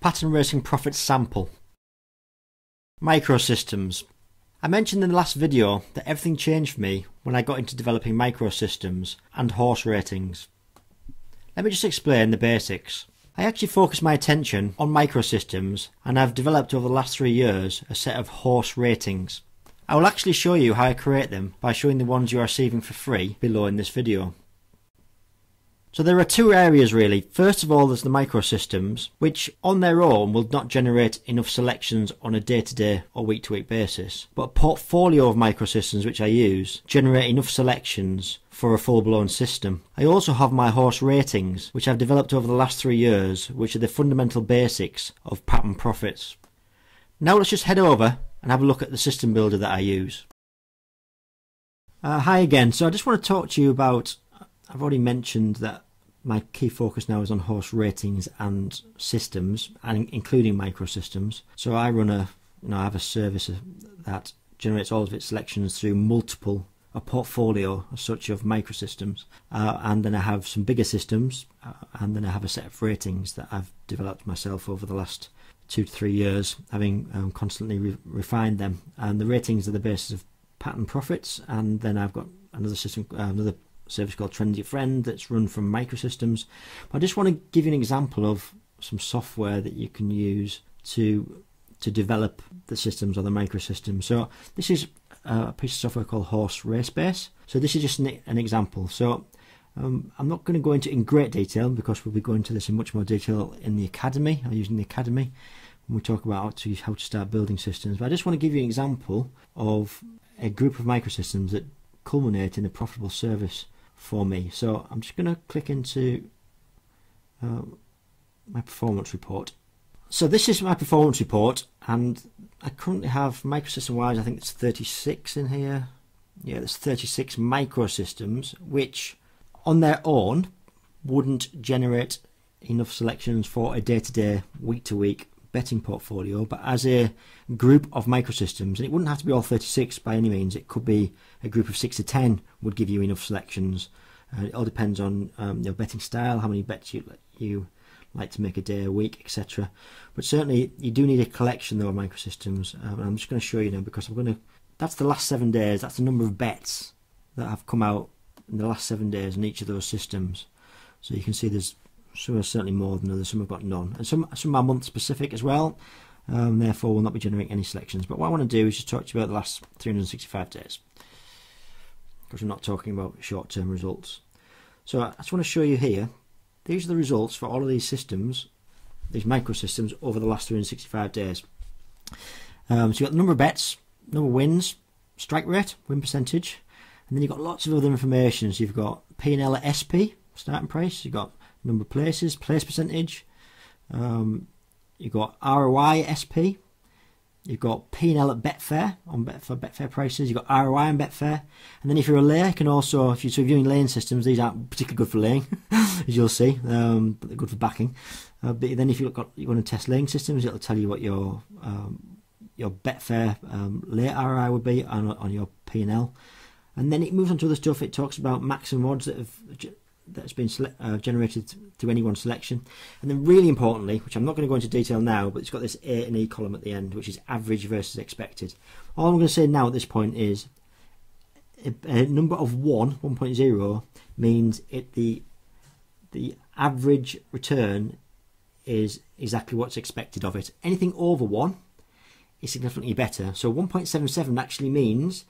Patton Racing Profit Sample. Microsystems. I mentioned in the last video that everything changed for me when I got into developing microsystems and horse ratings. Let me just explain the basics. I actually focused my attention on microsystems, and I've developed over the last 3 years a set of horse ratings. I will actually show you how I create them by showing the ones you are receiving for free below in this video. So there are two areas really. First of all, there's the microsystems, which on their own will not generate enough selections on a day-to-day or week-to-week basis. But a portfolio of microsystems which I use generate enough selections for a full-blown system. I also have my horse ratings, which I've developed over the last 3 years, which are the fundamental basics of Patton profits. Now let's just head over and have a look at the system builder that I use. Hi again. So I just want to talk to you about, I've already mentioned that my key focus now is on horse ratings and systems, and including microsystems. So I run I have a service that generates all of its selections through a portfolio as such of microsystems, and then I have some bigger systems, and then I have a set of ratings that I've developed myself over the last 2 to 3 years, having constantly refined them. And the ratings are the basis of Patton profits, and then I've got another system, another service called Trendy Friend that's run from microsystems. But I just want to give you an example of some software that you can use to develop the systems or the microsystems. So this is a piece of software called Horse Racebase. So this is just an example. So I'm not going to go into it in great detail because we'll be going into this in much more detail in the academy, or using the academy, when we talk about how to start building systems. But I just want to give you an example of a group of microsystems that culminate in a profitable service for me. So I'm just going to click into my performance report. So this is my performance report, and I currently have microsystem wise, I think it's 36 in here. Yeah, there's 36 microsystems which on their own wouldn't generate enough selections for a day-to-day, week-to-week betting portfolio, but as a group of microsystems, and it wouldn't have to be all 36 by any means, it could be a group of 6 to 10 would give you enough selections. It all depends on your betting style, how many bets you like to make a day, a week, etc. But certainly you do need a collection though of microsystems, and I'm just going to show you now because that's the last 7 days, that's the number of bets that have come out in the last 7 days in each of those systems. So you can see there's some are certainly more than others, some have got none, and some are month specific as well, therefore will not be generating any selections. But what I want to do is just talk to you about the last 365 days, because we're not talking about short-term results. So I just want to show you here, these are the results for all of these systems, these microsystems, over the last 365 days. So you've got the number of bets, number of wins, strike rate, win percentage, and then you've got lots of other information. So you've got P&L at SP, starting price, you've got number of places, place percentage, you've got ROI SP, you've got P&L at Betfair for Betfair prices, you've got ROI on Betfair, and then if you're a layer, you can also, if you're viewing laying systems, these aren't particularly good for laying, as you'll see, but they're good for backing. But then if you want to test laying systems, it'll tell you what your Betfair layer ROI would be on your P&L, and then it moves on to other stuff. It talks about maximum odds that's been generated through any one selection, and then really importantly, which I'm not going to go into detail now, but it's got this A and E column at the end, which is average versus expected. All I'm going to say now at this point is a number of 1.0 means the average return is exactly what's expected of it. Anything over 1 is significantly better. So 1.77 actually means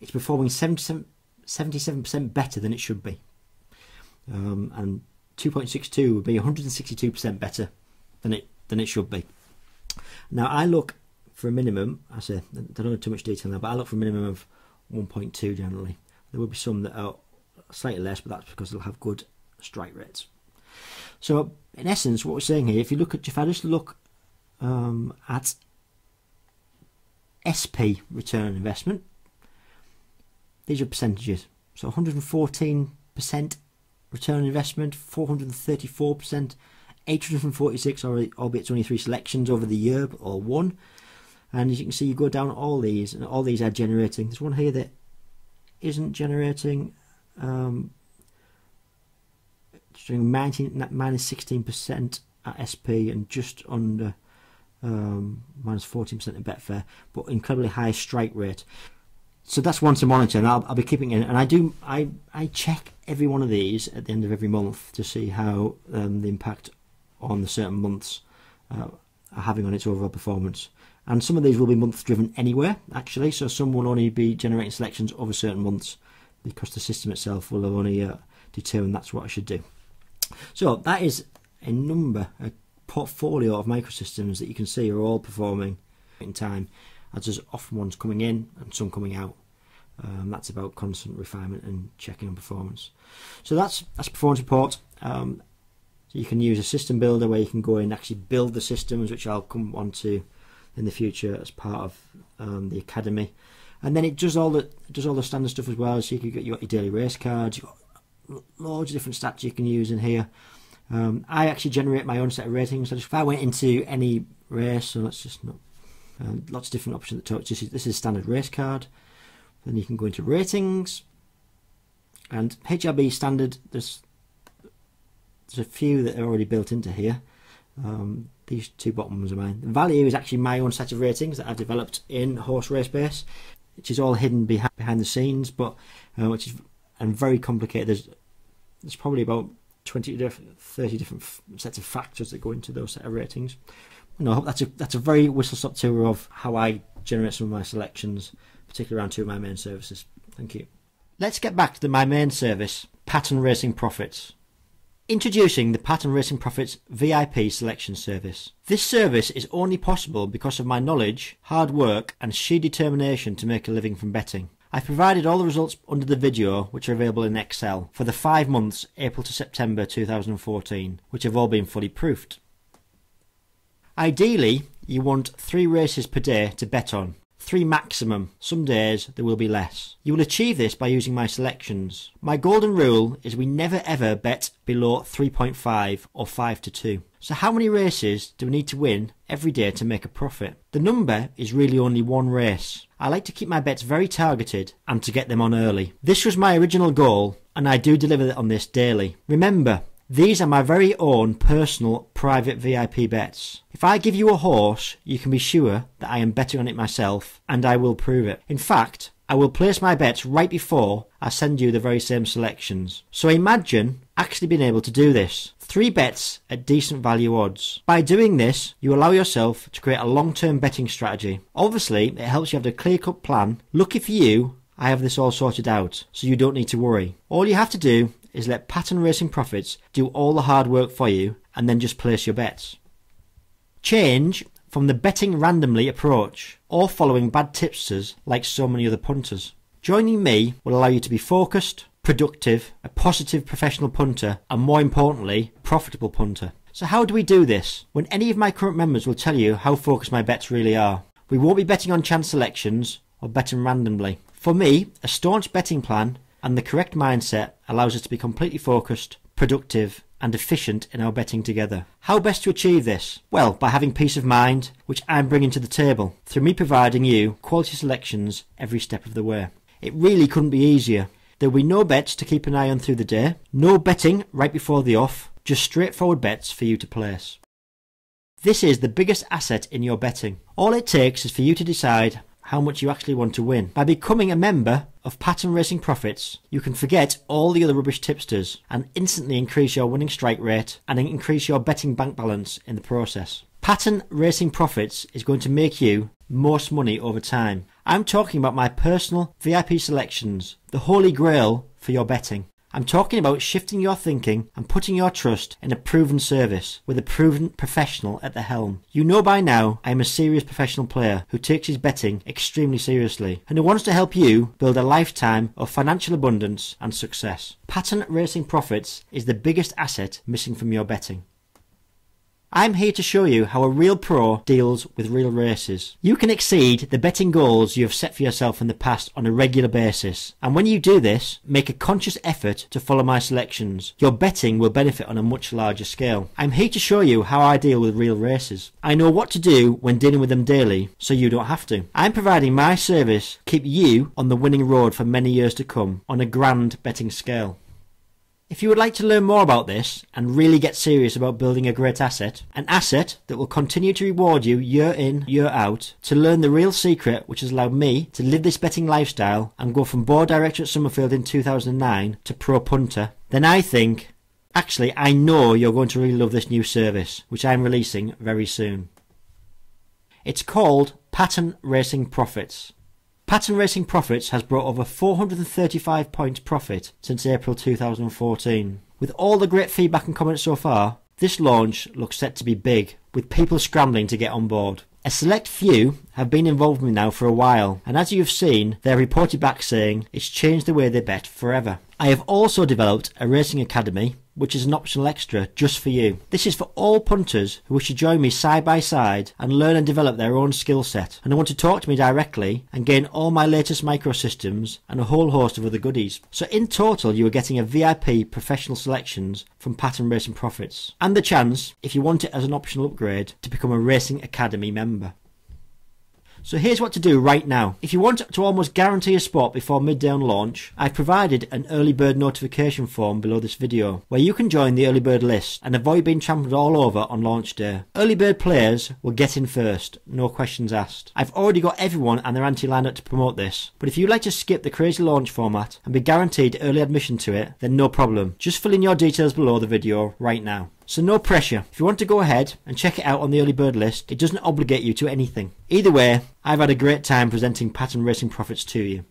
it's performing 77% better than it should be. And 2.62 would be 162% better than it should be. Now I look for a minimum, I say, I don't know too much detail now, but I look for a minimum of 1.2 generally. There will be some that are slightly less, but that's because they'll have good strike rates. So in essence, what we're saying here, if I just look at SP return on investment, these are percentages. So 114% return on investment, 434%, 846, albeit it's only 3 selections over the year, or 1. And as you can see, you go down all these, and all these are generating. There's one here that isn't generating, minus 16% at SP and just under minus 14% in Betfair, but incredibly high strike rate. So that's one to monitor, and I'll be keeping it in. And I check every one of these at the end of every month to see how the impact on the certain months are having on its overall performance. And some of these will be month driven anyway, actually, so some will only be generating selections over certain months because the system itself will have only determined that's what I should do. So that is a portfolio of microsystems that you can see are all performing in time, as there's often ones coming in and some coming out. That's about constant refinement and checking on performance. So that's performance report. So you can use a system builder where you can go in and actually build the systems, which I'll come on to in the future as part of the academy. And then it does all the standard stuff as well. So you got your daily race cards. You've got loads of different stats you can use in here. I actually generate my own set of ratings. So if I went into any race, so let's just not lots of different options. This is a standard race card. Then you can go into ratings and HRB standard. There's a few that are already built into here. These two bottom ones are mine. The value is actually my own set of ratings that I've developed in Horse Race Base, which is all hidden behind the scenes, but which is very complicated. There's probably about 20 to 30 different sets of factors that go into those set of ratings. No, I hope that's a very whistle-stop tour of how I generate some of my selections, particularly around two of my main services. Thank you. Let's get back to my main service, Patton Racing Profits. Introducing the Patton Racing Profits VIP selection service. This service is only possible because of my knowledge, hard work and sheer determination to make a living from betting. I've provided all the results under the video, which are available in Excel, for the 5 months April to September 2014, which have all been fully proofed. Ideally, you want 3 races per day to bet on. 3 maximum. Some days there will be less. You will achieve this by using my selections. My golden rule is we never ever bet below 3.5 or 5 to 2. So how many races do we need to win every day to make a profit? The number is really only 1 race. I like to keep my bets very targeted and to get them on early. This was my original goal and I do deliver on this daily. Remember, these are my very own personal private VIP bets. If I give you a horse, you can be sure that I am betting on it myself and I will prove it. In fact, I will place my bets right before I send you the very same selections. So imagine actually being able to do this. 3 bets at decent value odds. By doing this, you allow yourself to create a long-term betting strategy. Obviously, it helps you have a clear-cut plan. Lucky for you, I have this all sorted out, so you don't need to worry. All you have to do is let Patton Racing Profits do all the hard work for you and then just place your bets. Change from the betting randomly approach or following bad tipsters like so many other punters. Joining me will allow you to be focused, productive, a positive professional punter and more importantly, profitable punter. So how do we do this? When any of my current members will tell you how focused my bets really are. We won't be betting on chance selections or betting randomly. For me, a staunch betting plan and the correct mindset allows us to be completely focused, productive and efficient in our betting together. How best to achieve this? Well, by having peace of mind, which I'm bringing to the table, through me providing you quality selections every step of the way. It really couldn't be easier. There will be no bets to keep an eye on through the day, no betting right before the off, just straightforward bets for you to place. This is the biggest asset in your betting. All it takes is for you to decide how much you actually want to win. By becoming a member of Patton Racing Profits, you can forget all the other rubbish tipsters and instantly increase your winning strike rate and increase your betting bank balance in the process. Patton Racing Profits is going to make you most money over time. I'm talking about my personal VIP selections, the holy grail for your betting. I'm talking about shifting your thinking and putting your trust in a proven service with a proven professional at the helm. You know by now I am a serious professional player who takes his betting extremely seriously and who wants to help you build a lifetime of financial abundance and success. Patton Racing Profits is the biggest asset missing from your betting. I'm here to show you how a real pro deals with real races. You can exceed the betting goals you have set for yourself in the past on a regular basis. And when you do this, make a conscious effort to follow my selections. Your betting will benefit on a much larger scale. I'm here to show you how I deal with real races. I know what to do when dealing with them daily, so you don't have to. I'm providing my service to keep you on the winning road for many years to come on a grand betting scale. If you would like to learn more about this and really get serious about building a great asset, an asset that will continue to reward you year in, year out, to learn the real secret which has allowed me to live this betting lifestyle and go from board director at Summerfield in 2009 to pro punter, then I know you're going to really love this new service, which I'm releasing very soon. It's called Patton Racing Profits. Patton Racing Profits has brought over 435 points profit since April 2014. With all the great feedback and comments so far, this launch looks set to be big, with people scrambling to get on board. A select few have been involved with me now for a while, and as you've seen, they're reported back saying it's changed the way they bet forever. I have also developed a racing academy, which is an optional extra just for you. This is for all punters who wish to join me side by side and learn and develop their own skill set, and want to talk to me directly and gain all my latest microsystems and a whole host of other goodies. So in total, you are getting a VIP professional selections from Patton Racing Profits, and the chance, if you want it as an optional upgrade, to become a Racing Academy member. So here's what to do right now. If you want to almost guarantee a spot before midday on launch, I've provided an early bird notification form below this video, where you can join the early bird list and avoid being trampled all over on launch day. Early bird players will get in first, no questions asked. I've already got everyone and their auntie lined up to promote this, but if you'd like to skip the crazy launch format and be guaranteed early admission to it, then no problem. Just fill in your details below the video right now. So no pressure. If you want to go ahead and check it out on the early bird list, it doesn't obligate you to anything. Either way, I've had a great time presenting Patton Racing Profits to you.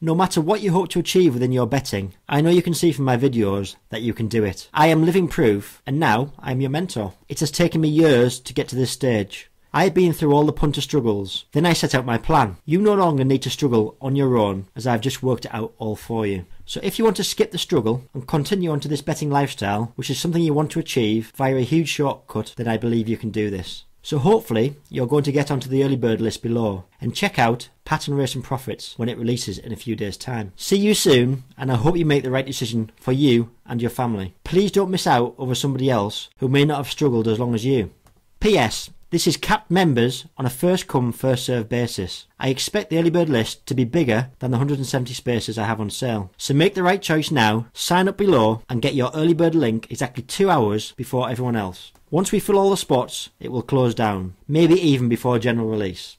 No matter what you hope to achieve within your betting, I know you can see from my videos that you can do it. I am living proof, and now I am your mentor. It has taken me years to get to this stage. I have been through all the punter struggles. Then I set out my plan. You no longer need to struggle on your own, as I've just worked it out all for you. So if you want to skip the struggle and continue onto this betting lifestyle, which is something you want to achieve via a huge shortcut, then I believe you can do this. So hopefully you're going to get onto the early bird list below and check out Patton Racing Profits when it releases in a few days' time. See you soon, and I hope you make the right decision for you and your family. Please don't miss out over somebody else who may not have struggled as long as you. P.S. This is capped members on a first come first served basis. I expect the early bird list to be bigger than the 170 spaces I have on sale. So make the right choice now, sign up below and get your early bird link exactly 2 hours before everyone else. Once we fill all the spots, it will close down, maybe even before general release.